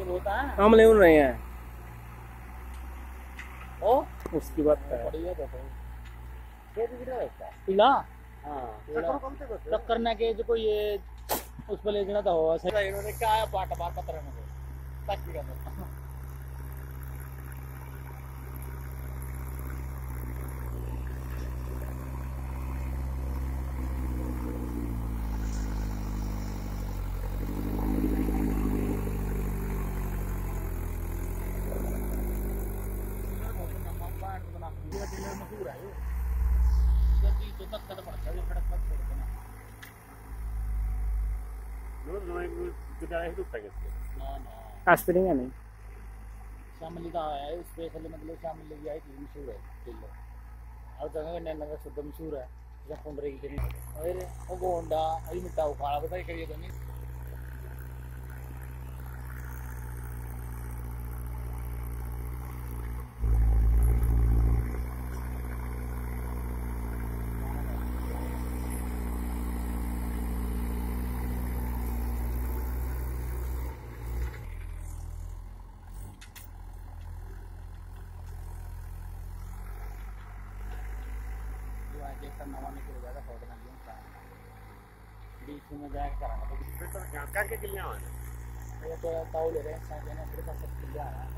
होता है हम ले रहे हैं ओ उसकी बात है। बढ़िया तो पीला हाँ टक्कर ना के जो कोई ये उस पर ले जाना तो हो सही इन्होंने क्या है पाट बार पत्र में तक भी करना मशहूर है तो तक कदम पड़ता है सड़क पर छोड़ देना ना ना स्प्रिंग है नहीं शामिल का है स्पेशल मतलब शामिल की आई थी मशहूर है किलो और जगह ने नगर शुद्ध मशहूर है जब फोन रही थी अरे वो गोंडा अभी मिट्टा उखाड़ा बताइए करिए तो नहीं नवा निकल जाएगा पौधना बीच में जाएगा कराना करके किले आना ये तो ताऊ ले रहे हैं साथ में फिर सब किले आ रहा है